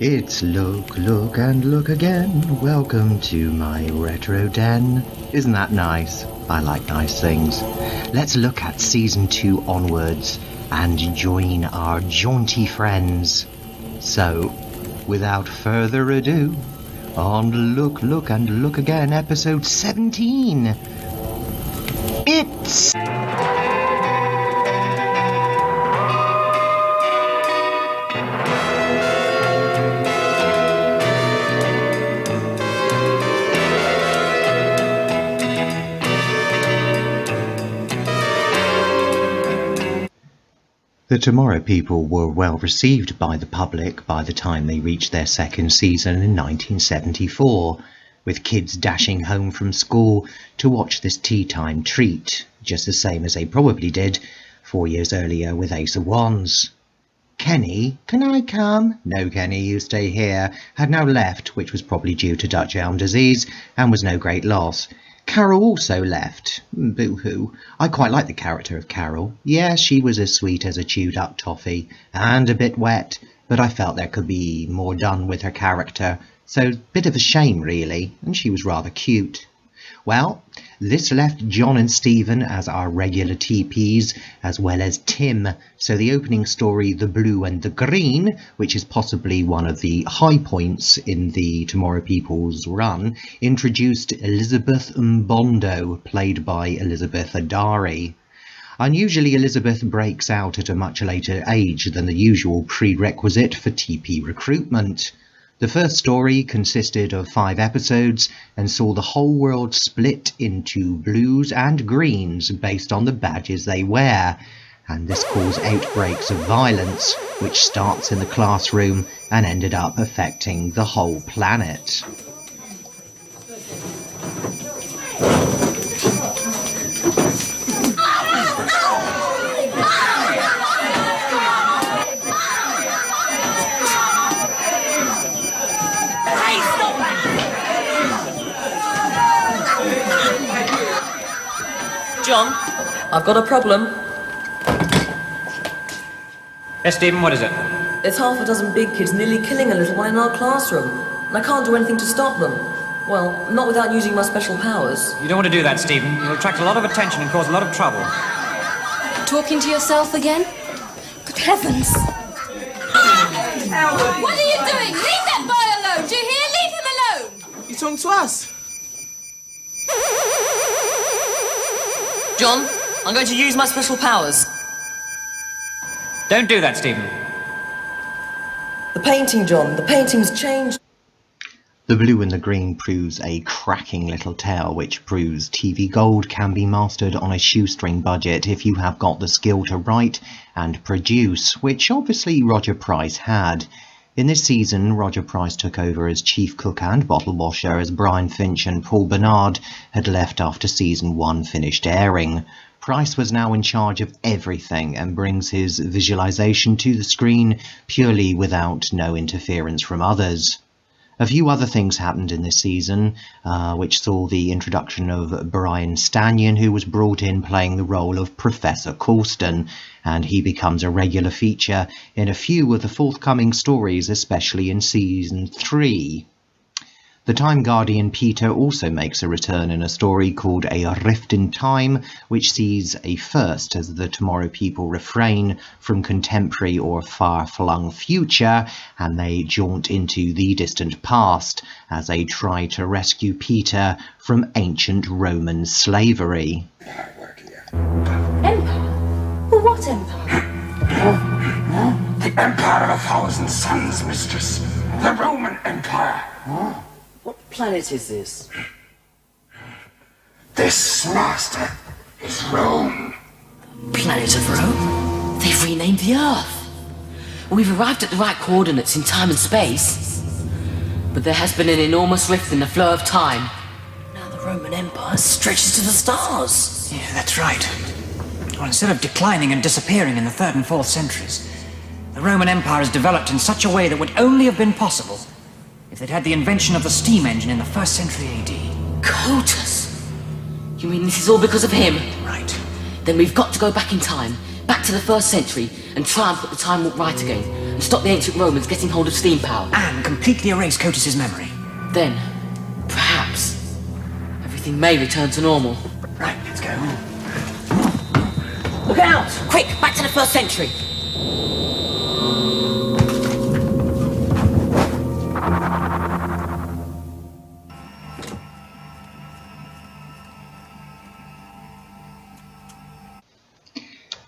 It's look, look and look again. Welcome to my retro den. Isn't that nice? I like nice things. Let's look at season 2 onwards and join our jaunty friends. So, without further ado, on Look, Look and Look Again, episode 17. It's... The Tomorrow People were well received by the public by the time they reached their second season in 1974, with kids dashing home from school to watch this tea time treat, just the same as they probably did 4 years earlier with Ace of Wands. Kenny, can I come? No, Kenny, you stay here, had now left, which was probably due to Dutch elm disease, and was no great loss. Carol also left. Boo-hoo. I quite like the character of Carol. Yes, she was as sweet as a chewed-up toffee, and a bit wet, but I felt there could be more done with her character, so bit of a shame, really, and she was rather cute. Well, this left John and Stephen as our regular TPs, as well as Tim, so the opening story, The Blue and the Green, which is possibly one of the high points in the Tomorrow People's run, introduced Elizabeth Mbondo, played by Elizabeth Adari. Unusually, Elizabeth breaks out at a much later age than the usual prerequisite for TP recruitment. The first story consisted of 5 episodes and saw the whole world split into blues and greens based on the badges they wear, and this caused outbreaks of violence, which starts in the classroom and ended up affecting the whole planet. John, I've got a problem. Yes, Stephen, what is it? There's half a dozen big kids nearly killing a little one in our classroom, and I can't do anything to stop them. Well, not without using my special powers. You don't want to do that, Stephen. You'll attract a lot of attention and cause a lot of trouble. Talking to yourself again? Good heavens! What are you doing? Leave that boy alone! Do you hear? Leave him alone! You're talking to us. John, I'm going to use my special powers. Don't do that, Stephen. The painting, John. The painting's changed. The Blue and the Green proves a cracking little tale which proves TV Gold can be mastered on a shoestring budget if you have got the skill to write and produce, which obviously Roger Price had. In this season, Roger Price took over as chief cook and bottle washer as Brian Finch and Paul Bernard had left after season 1 finished airing. Price was now in charge of everything and brings his visualization to the screen purely without no interference from others. A few other things happened in this season, which saw the introduction of Brian Stanyon, who was brought in playing the role of Professor Colston, and he becomes a regular feature in a few of the forthcoming stories, especially in season 3. The Time Guardian Peter also makes a return in a story called A Rift in Time, which sees a first as the Tomorrow People refrain from contemporary or far-flung future, and they jaunt into the distant past as they try to rescue Peter from ancient Roman slavery. Empire? Well, what empire? The Empire of 1,000 Suns, mistress. The Roman Empire. What planet is this? This, master, is Rome. Planet of Rome? They've renamed the Earth. We've arrived at the right coordinates in time and space. But there has been an enormous rift in the flow of time. Now the Roman Empire stretches to the stars. Yeah, that's right. Well, instead of declining and disappearing in the 3rd and 4th centuries, the Roman Empire has developed in such a way that would only have been possible if they'd had the invention of the steam engine in the 1st century AD. Cotus! You mean this is all because of him? Right. Then we've got to go back in time, back to the 1st century, and try and put the time warp right again. and stop the ancient Romans getting hold of steam power. And completely erase Cotus's memory. Then, perhaps, everything may return to normal. Right, let's go. Look out! Quick, back to the 1st century!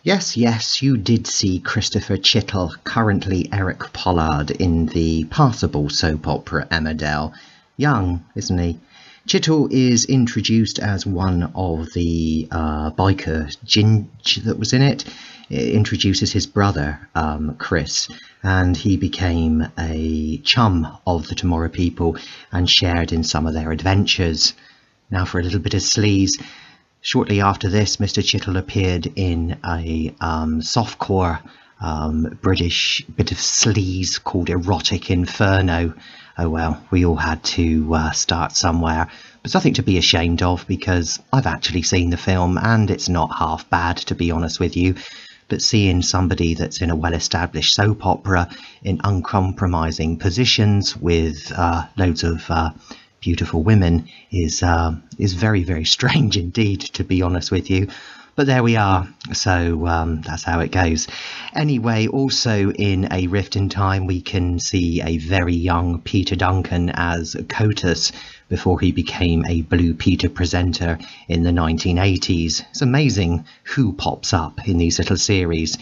Yes, you did see Christopher Chittle, currently Eric Pollard, in the passable soap opera Emmerdale. Young, isn't he? Chittle is introduced as one of the biker Ginge that was in it. It introduces his brother, Chris, and he became a chum of the Tomorrow People and shared in some of their adventures. Now for a little bit of sleaze. Shortly after this, Mr. Chittle appeared in a softcore British bit of sleaze called Erotic Inferno. Oh well, we all had to start somewhere. But something to be ashamed of, because I've actually seen the film and it's not half bad, to be honest with you. But seeing somebody that's in a well-established soap opera in uncompromising positions with loads of beautiful women is very, very strange indeed, to be honest with you. But there we are, so that's how it goes. Anyway, also in A Rift in Time, we can see a very young Peter Duncan as Cotus before he became a Blue Peter presenter in the 1980s. It's amazing who pops up in these little series.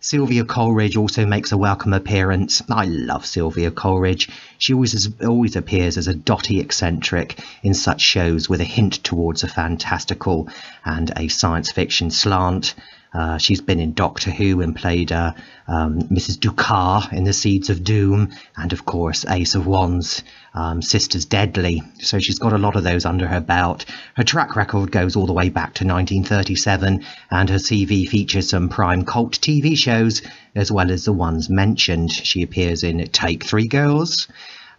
Sylvia Coleridge also makes a welcome appearance. I love Sylvia Coleridge. She always appears as a dotty eccentric in such shows with a hint towards a fantastical and a science fiction slant. She's been in Doctor Who and played Mrs. Ducat in The Seeds of Doom, and of course Ace of Wands, Sisters Deadly. So she's got a lot of those under her belt. Her track record goes all the way back to 1937, and her CV features some prime cult TV shows as well as the ones mentioned. She appears in Take 3 Girls,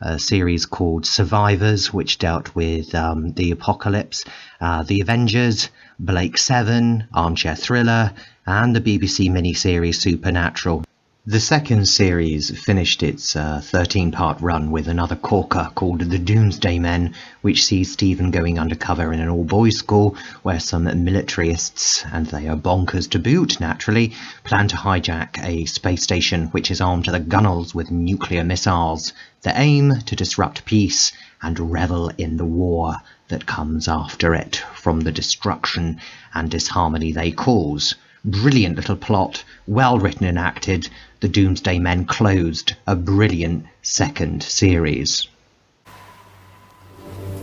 a series called Survivors, which dealt with the apocalypse, The Avengers, Blake 7, Armchair Thriller, and the BBC miniseries Supernatural. The second series finished its 13-part run with another corker called The Doomsday Men, which sees Stephen going undercover in an all-boys school where some militarists, and they are bonkers to boot naturally, plan to hijack a space station which is armed to the gunnels with nuclear missiles. The aim to disrupt peace and revel in the war that comes after it from the destruction and disharmony they cause. Brilliant little plot, well written and acted. The Doomsday Men closed a brilliant second series.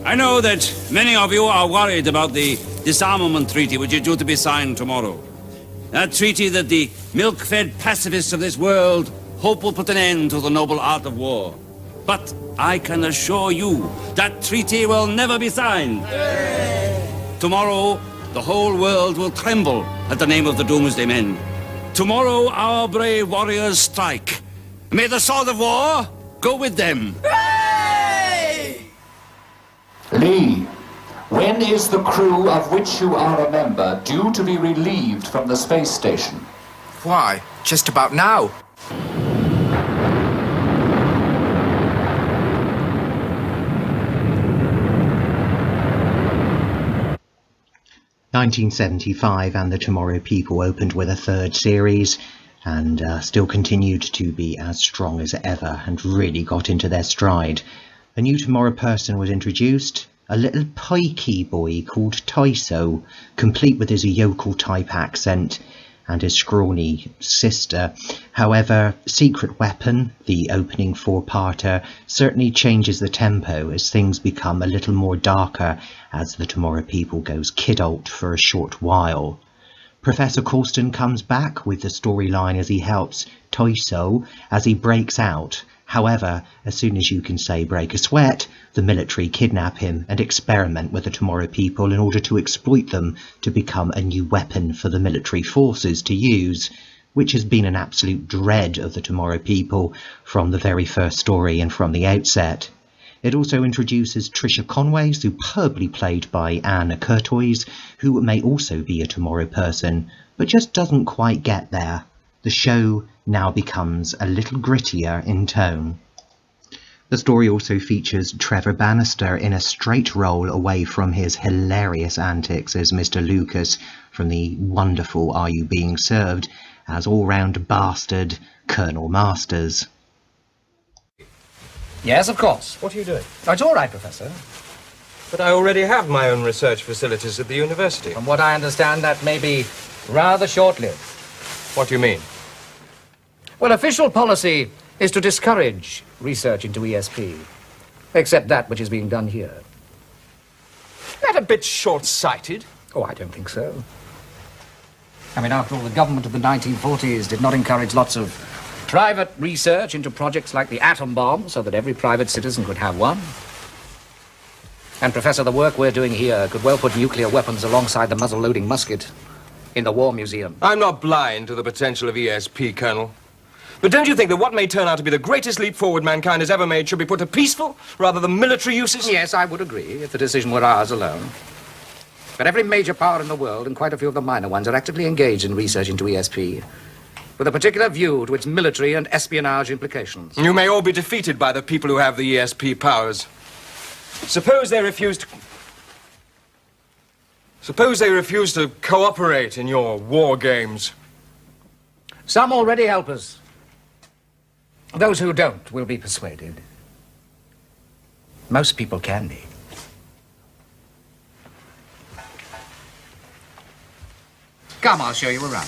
I know that many of you are worried about the disarmament treaty which is due to be signed tomorrow. That treaty that the milk-fed pacifists of this world hope will put an end to the noble art of war. But I can assure you that treaty will never be signed. Tomorrow, the whole world will tremble at the name of the Doomsday Men. Tomorrow, our brave warriors strike. May the sword of war go with them. Lee, when is the crew of which you are a member due to be relieved from the space station? Why, just about now. 1975 and the Tomorrow People opened with a third series and still continued to be as strong as ever and really got into their stride. A new Tomorrow person was introduced, a little pikey boy called Tyso, complete with his yokel type accent, and his scrawny sister. However, Secret Weapon, the opening four-parter, certainly changes the tempo as things become a little more darker as the Tomorrow People goes kidult for a short while. Professor Colston comes back with the storyline as he helps Tyso as he breaks out. However, as soon as you can say break a sweat, the military kidnap him and experiment with the Tomorrow People in order to exploit them to become a new weapon for the military forces to use, which has been an absolute dread of the Tomorrow People from the very first story and from the outset. It also introduces Tricia Conway, superbly played by Anne Curtois, who may also be a Tomorrow person, but just doesn't quite get there. the show now becomes a little grittier in tone. The story also features Trevor Bannister in a straight role away from his hilarious antics as Mr. Lucas from the wonderful Are You Being Served as all-round bastard Colonel Masters. Yes, of course. What are you doing? Oh, it's all right, Professor. But I already have my own research facilities at the university. From what I understand, that may be rather short-lived. What do you mean? Well, official policy is to discourage research into ESP, except that which is being done here. That a bit short-sighted? Oh, I don't think so. I mean, after all, the government of the 1940s did not encourage lots of private research into projects like the atom bomb so that every private citizen could have one. And, Professor, the work we're doing here could well put nuclear weapons alongside the muzzle-loading musket in the War Museum. I'm not blind to the potential of ESP, Colonel. But don't you think that what may turn out to be the greatest leap forward mankind has ever made should be put to peaceful rather than military uses? Yes, I would agree, if the decision were ours alone. But every major power in the world, and quite a few of the minor ones, are actively engaged in research into ESP, with a particular view to its military and espionage implications. You may all be defeated by the people who have the ESP powers. Suppose they refuse to cooperate in your war games. Some already help us. Those who don't will be persuaded. Most people can be. Come, I'll show you around.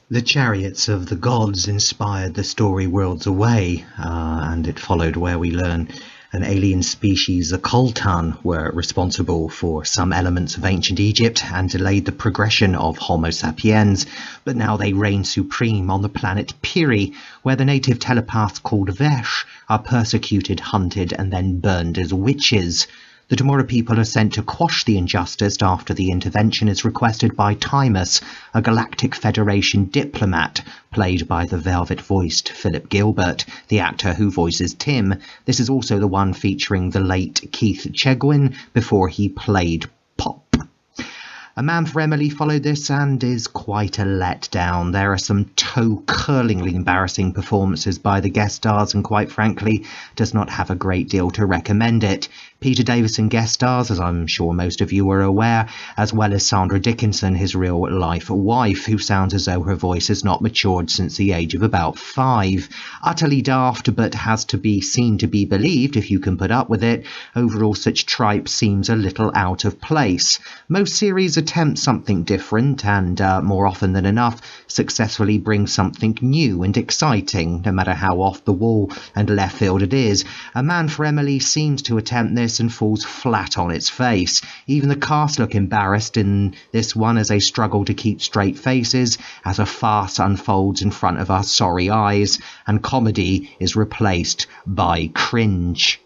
The chariots of the gods inspired the story Worlds Away, and it followed where we learn an alien species, the Koltan, were responsible for some elements of ancient Egypt and delayed the progression of Homo sapiens, but now they reign supreme on the planet Piri, where the native telepaths called Vesh are persecuted, hunted, and then burned as witches. The Tomorrow people are sent to quash the injustice after the intervention is requested by Timus, a Galactic Federation diplomat, played by the velvet-voiced Philip Gilbert, the actor who voices Tim. This is also the one featuring the late Keith Chegwin before he played Pop. A Man for Emily followed this and is quite a letdown. There are some toe-curlingly embarrassing performances by the guest stars and quite frankly does not have a great deal to recommend it. Peter Davison guest stars, as I'm sure most of you are aware, as well as Sandra Dickinson, his real-life wife, who sounds as though her voice has not matured since the age of about 5. Utterly daft, but has to be seen to be believed if you can put up with it. Overall, such tripe seems a little out of place. Most series attempt something different and, more often than enough, successfully bring something new and exciting, no matter how off the wall and left field it is. A Man for Emily seems to attempt this and falls flat on its face. Even the cast look embarrassed in this one as they struggle to keep straight faces as a farce unfolds in front of our sorry eyes and comedy is replaced by cringe.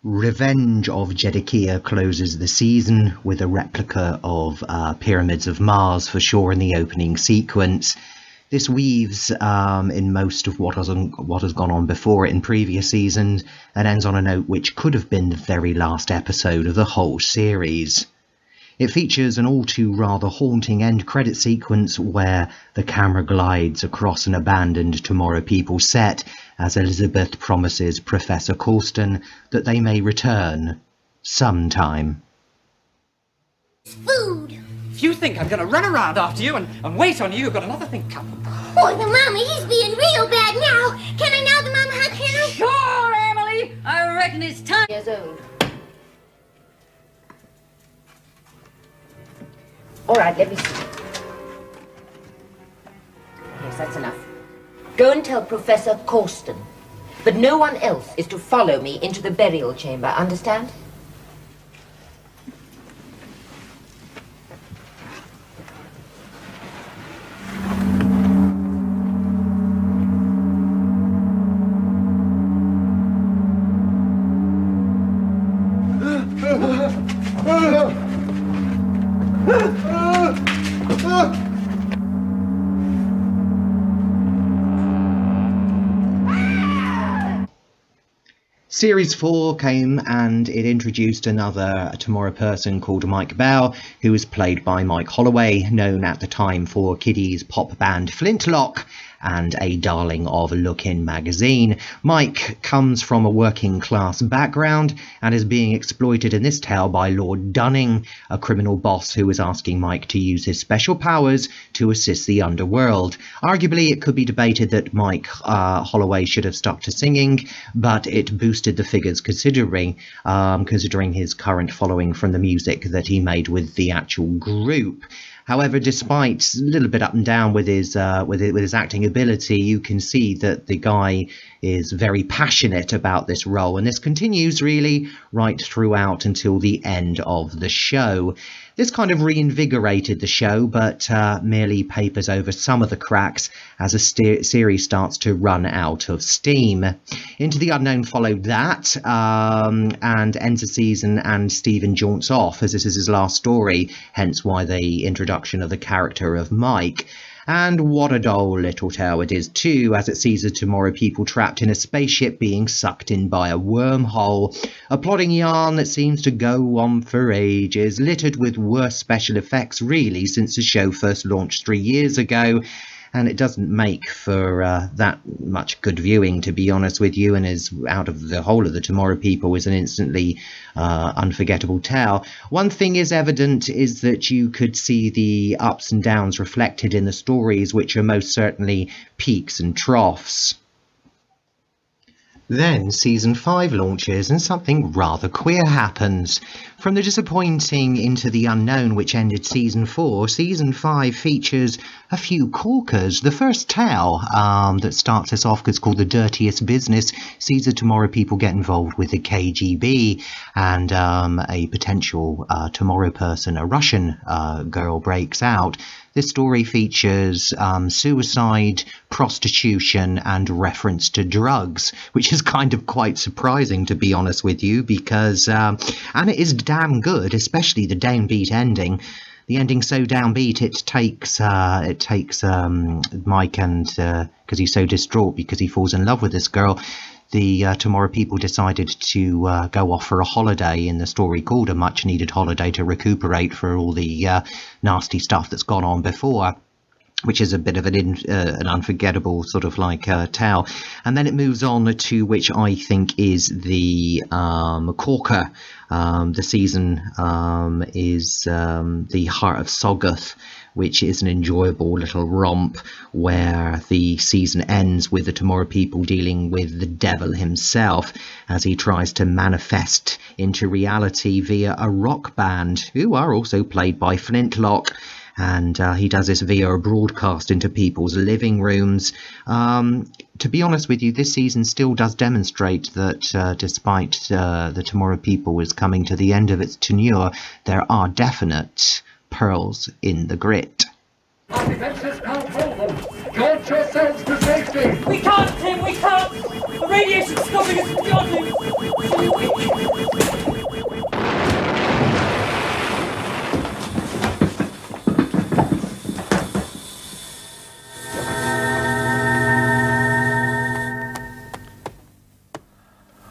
Revenge of Jedikiah closes the season with a replica of Pyramids of Mars for sure in the opening sequence. This weaves in most of what has gone on before it in previous seasons and ends on a note which could have been the very last episode of the whole series. It features an all too rather haunting end credit sequence where the camera glides across an abandoned Tomorrow People set as Elizabeth promises Professor Corsten that they may return sometime. Food! If you think I'm going to run around after you and wait on you, you've got another thing coming. Oh, the mama, he's being real bad now. Can I now the mama hug him? Sure, Emily. I reckon it's time. Years old. All right, let me see. Yes, that's enough. Go and tell Professor Corsten. But no one else is to follow me into the burial chamber, understand? Series 4 came and it introduced another Tomorrow person called Mike Bell, who was played by Mike Holloway, known at the time for Kiddies pop band Flintlock and a darling of Look-In magazine. Mike comes from a working class background and is being exploited in this tale by Lord Dunning, a criminal boss who is asking Mike to use his special powers to assist the underworld. Arguably, it could be debated that Mike Holloway should have stuck to singing, but it boosted the figures considering his current following from the music that he made with the actual group. However, despite a little bit up and down with his acting ability, you can see that the guy is very passionate about this role, and this continues really right throughout until the end of the show. This kind of reinvigorated the show, but merely papers over some of the cracks as a series starts to run out of steam. Into the Unknown followed that, and ends the season, and Stephen jaunts off as this is his last story, hence why the introduction of the character of Mike. And what a dull little tale it is too, as it sees the Tomorrow people trapped in a spaceship being sucked in by a wormhole. A plodding yarn that seems to go on for ages, littered with worse special effects really since the show first launched 3 years ago. And it doesn't make for that much good viewing, to be honest with you, and is out of the whole of the Tomorrow People is an instantly unforgettable tale. One thing is evident is that you could see the ups and downs reflected in the stories, which are most certainly peaks and troughs. Then Season 5 launches and something rather queer happens. From the disappointing Into the Unknown, which ended Season 4, Season 5 features a few corkers. The first tale that starts us off is called The Dirtiest Business, sees the Tomorrow people get involved with the KGB, and a potential Tomorrow person, a Russian girl, breaks out. This story features suicide, prostitution, and reference to drugs, which is kind of quite surprising, to be honest with you, because and it is damn good, especially the downbeat ending. The ending's so downbeat, it takes Mike, and because he's so distraught because he falls in love with this girl, the Tomorrow people decided to go off for a holiday, in the story called a much-needed holiday, to recuperate for all the nasty stuff that's gone on before, which is a bit of an unforgettable sort of like tale. And then it moves on to which I think is the corker. The season is The Heart of Soggoth, which is an enjoyable little romp where the season ends with the Tomorrow people dealing with the devil himself as he tries to manifest into reality via a rock band, who are also played by Flintlock. And he does this via a broadcast into people's living rooms. To be honest with you, this season still does demonstrate that despite the Tomorrow people is coming to the end of its tenure, there are definite pearls in the grit. Defenses can't hold them. Launch yourselves to safety. We can't, Tim, we can't. The radiation's stopping us from yachting.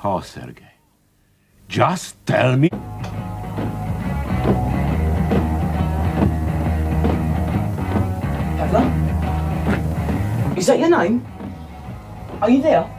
Oh, Sergei, just tell me. Heather? Is that your name? Are you there?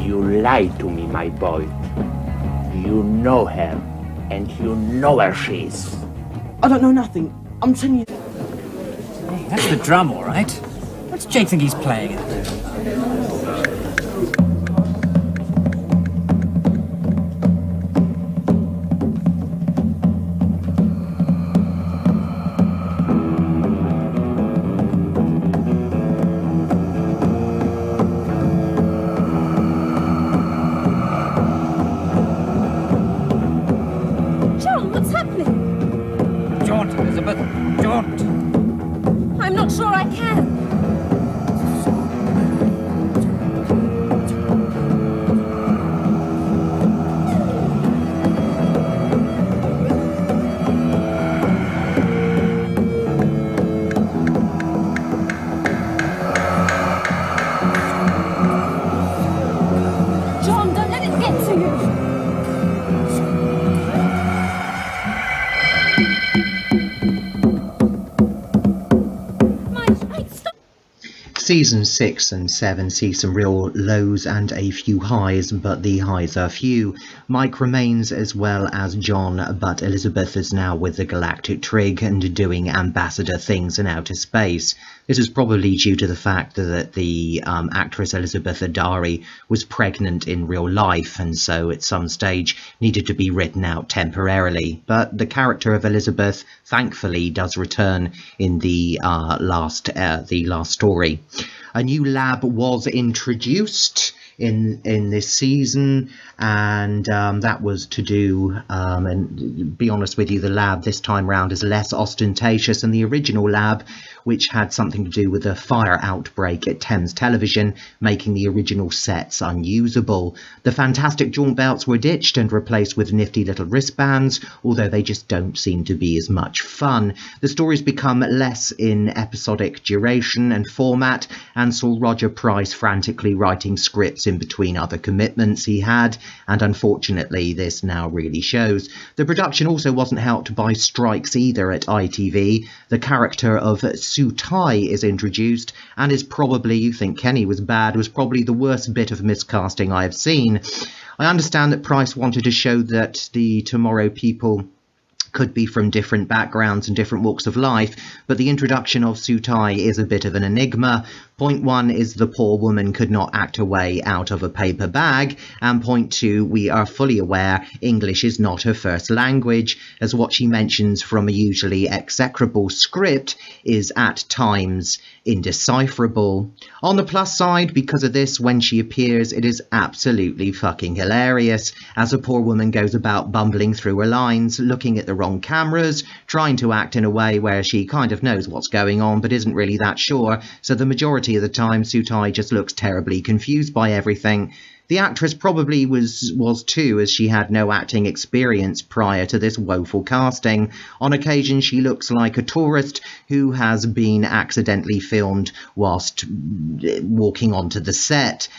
You lied to me, my boy. You know her, and you know where she is. I don't know nothing. I'm telling you. Hey, that's the drum, all right. What's Jake think he's playing at? I'm not sure I can. Season 6 and 7 see some real lows and a few highs, but the highs are few. Mike remains as well as John, but Elizabeth is now with the Galactic Trig and doing ambassador things in outer space. This is probably due to the fact that the actress Elizabeth Adari was pregnant in real life, and so at some stage needed to be written out temporarily. But the character of Elizabeth, thankfully, does return in the last story. A new lab was introduced in this season, and that was to do, and be honest with you, the lab this time round is less ostentatious than the original lab, which had something to do with a fire outbreak at Thames Television, making the original sets unusable. The fantastic jaunt belts were ditched and replaced with nifty little wristbands, although they just don't seem to be as much fun. The stories become less in episodic duration and format, and saw Roger Price frantically writing scripts in between other commitments he had, and unfortunately this now really shows. The production also wasn't helped by strikes either at ITV. The character of Sue Tai is introduced, and is probably, you think Kenny was bad, was probably the worst bit of miscasting I have seen. I understand that Price wanted to show that the Tomorrow people could be from different backgrounds and different walks of life, but the introduction of Sue Tai is a bit of an enigma. Point 1 is the poor woman could not act her way out of a paper bag, and point 2, we are fully aware English is not her first language, as what she mentions from a usually execrable script is at times indecipherable. On the plus side, because of this, when she appears, it is absolutely fucking hilarious, as a poor woman goes about bumbling through her lines, looking at the wrong cameras, trying to act in a way where she kind of knows what's going on but isn't really that sure, so the majority of the time Sue Tai just looks terribly confused by everything. The actress probably was too, as she had no acting experience prior to this woeful casting. On occasion she looks like a tourist who has been accidentally filmed whilst walking onto the set.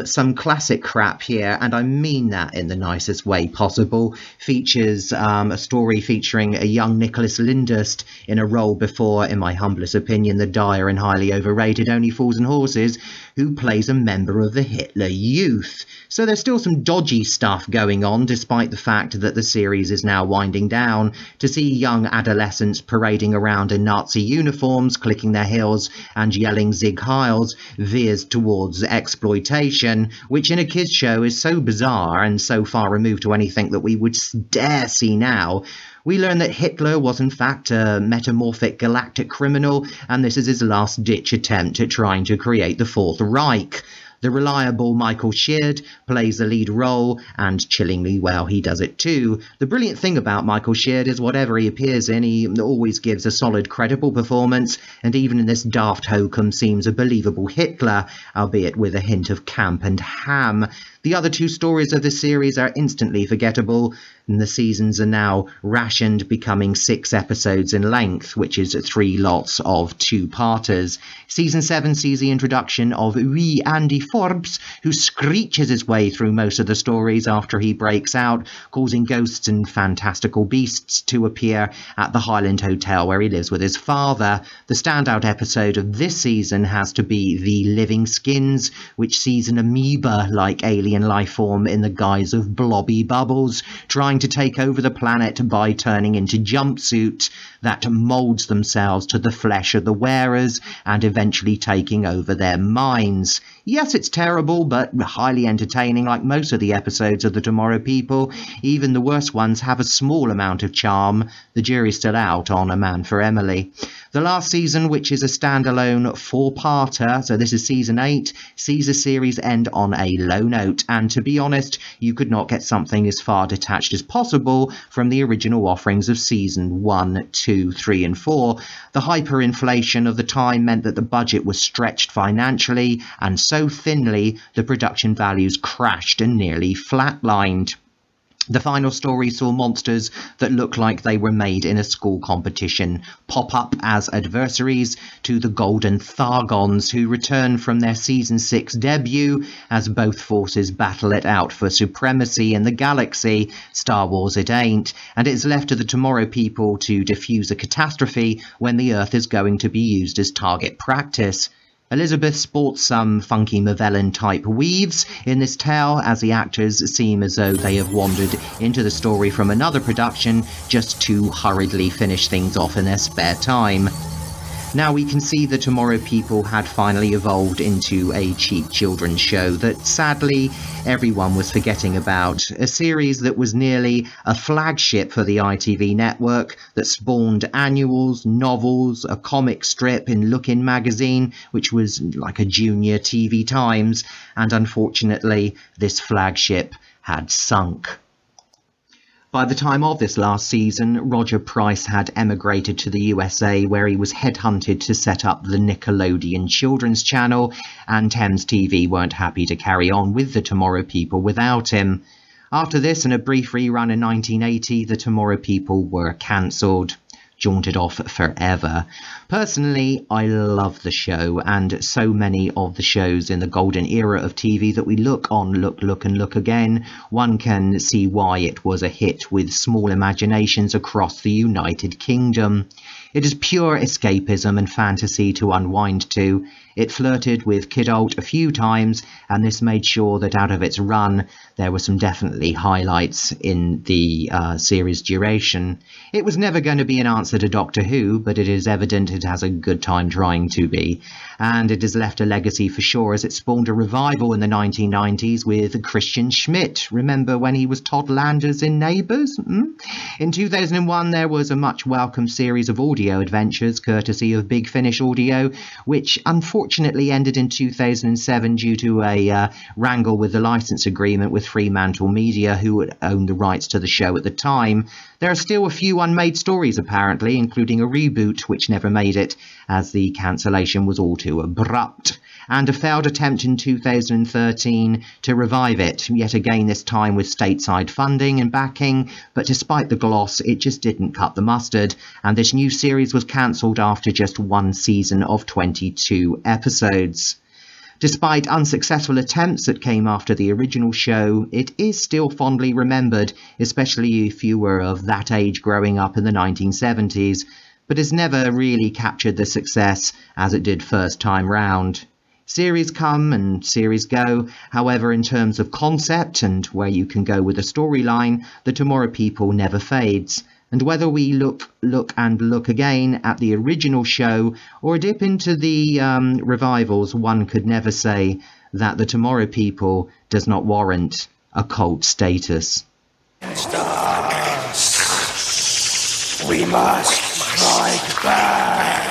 Some classic crap here, and I mean that in the nicest way possible. Features a story featuring a young Nicholas Lyndhurst in a role before, in my humblest opinion, the dire and highly overrated Only Fools and Horses, who plays a member of the Hitler Youth. So there's still some dodgy stuff going on, despite the fact that the series is now winding down. To see young adolescents parading around in Nazi uniforms, clicking their heels and yelling Sieg Heils veers towards exploitation, which in a kids show is so bizarre and so far removed to anything that we would dare see now. We learn that Hitler was in fact a metamorphic galactic criminal, and this is his last-ditch attempt at trying to create the Fourth Reich. The reliable Michael Sheard plays the lead role, and chillingly well he does it too. The brilliant thing about Michael Sheard is whatever he appears in, he always gives a solid, credible performance, and even in this daft hokum seems a believable Hitler, albeit with a hint of camp and ham. The other two stories of the series are instantly forgettable, and the seasons are now rationed, becoming 6 episodes in length, which is 3 lots of 2-parters. Season 7 sees the introduction of wee Andy Forbes, who screeches his way through most of the stories after he breaks out, causing ghosts and fantastical beasts to appear at the Highland Hotel where he lives with his father. The standout episode of this season has to be The Living Skins, which sees an amoeba-like alien life form in the guise of blobby bubbles trying to take over the planet by turning into jumpsuits that molds themselves to the flesh of the wearers and eventually taking over their minds. Yes, it's terrible, but highly entertaining like most of the episodes of the Tomorrow People. Even the worst ones have a small amount of charm. The jury's still out on A Man for Emily. The last season, which is a standalone 4-parter, so this is season 8, sees the series end on a low note, and to be honest, you could not get something as far detached as possible from the original offerings of season 1, 2, 3 and 4. The hyperinflation of the time meant that the budget was stretched financially, and so thinly the production values crashed and nearly flatlined. The final story saw monsters that looked like they were made in a school competition pop up as adversaries to the Golden Thargons, who return from their Season 6 debut as both forces battle it out for supremacy in the galaxy. Star Wars it ain't, and it's left to the Tomorrow People to defuse a catastrophe when the Earth is going to be used as target practice. Elizabeth sports some funky Mavellan-type weaves in this tale, as the actors seem as though they have wandered into the story from another production just to hurriedly finish things off in their spare time. Now we can see the Tomorrow People had finally evolved into a cheap children's show that sadly everyone was forgetting about, a series that was nearly a flagship for the ITV network that spawned annuals, novels, a comic strip in Look-In magazine, which was like a junior TV Times, and unfortunately this flagship had sunk. By the time of this last season, Roger Price had emigrated to the USA, where he was headhunted to set up the Nickelodeon Children's Channel, and Thames TV weren't happy to carry on with the Tomorrow People without him. After this and a brief rerun in 1980, the Tomorrow People were cancelled. Jaunted off forever. Personally, I love the show, and so many of the shows in the golden era of TV that we look and look again, one can see why it was a hit with small imaginations across the United Kingdom. It is pure escapism and fantasy to unwind to. It flirted with kidult a few times, and this made sure that out of its run there were some definitely highlights in the series duration. It was never going to be an answer to Doctor Who, but it is evident it has a good time trying to be. And it has left a legacy for sure, as it spawned a revival in the 1990s with Christian Schmidt. Remember when he was Todd Landers in Neighbours? In 2001 there was a much welcome series of audio adventures courtesy of Big Finish Audio, which unfortunately ended in 2007 due to a wrangle with the licence agreement with Fremantle Media, who had owned the rights to the show at the time. There are still a few unmade stories apparently, including a reboot which never made it, as the cancellation was all too abrupt, and a failed attempt in 2013 to revive it, yet again this time with stateside funding and backing, but despite the gloss it just didn't cut the mustard, and this new series was cancelled after just one season of 22 episodes. Despite unsuccessful attempts that came after the original show, it is still fondly remembered, especially if you were of that age growing up in the 1970s, but has never really captured the success as it did first time round. Series come and series go, however in terms of concept and where you can go with a storyline, the Tomorrow People never fades. And whether we look again at the original show or dip into the revivals, one could never say that the Tomorrow People does not warrant a cult status. We must strike back.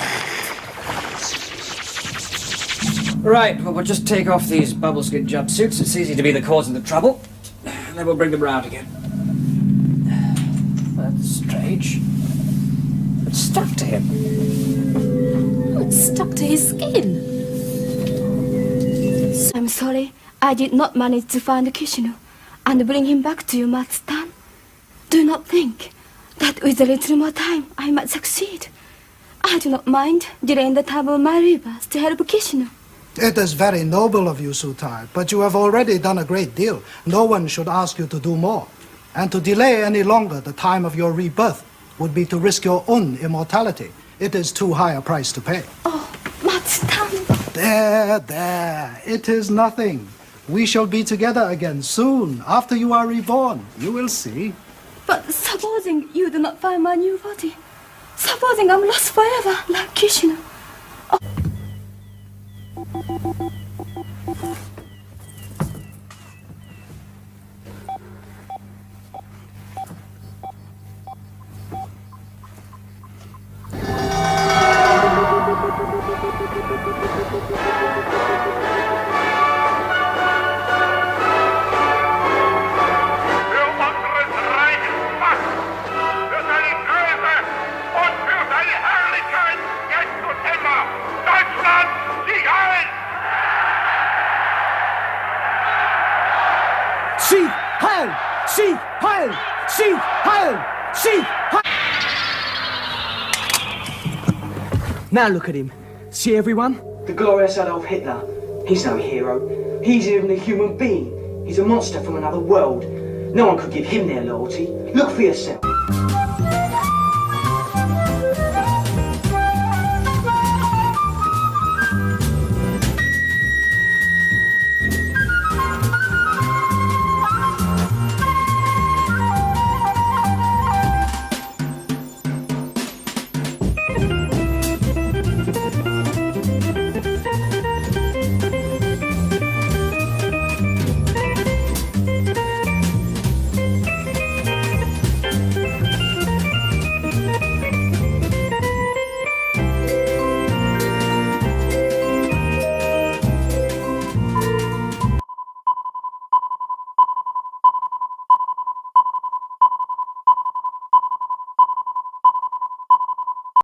Right, well, we'll just take off these bubble skin jumpsuits. It's easy to be the cause of the trouble. Then we'll bring them round again. That's strange. It's stuck to him. It's stuck to his skin. I'm sorry, I did not manage to find Kishino and bring him back to you, Matstan. Do not think that with a little more time I might succeed. I do not mind delaying the time of my rebirth to help Kishino. It is very noble of you, Sutai, but you have already done a great deal. No one should ask you to do more. And to delay any longer the time of your rebirth would be to risk your own immortality. It is too high a price to pay. Oh, Matstan. There. It is nothing. We shall be together again soon, after you are reborn. You will see. But supposing you do not find my new body? Supposing I'm lost forever, like Kishino? Oh. Now look at him. See everyone? The glorious Adolf Hitler. He's no hero. He's even a human being. He's a monster from another world. No one could give him their loyalty. Look for yourself.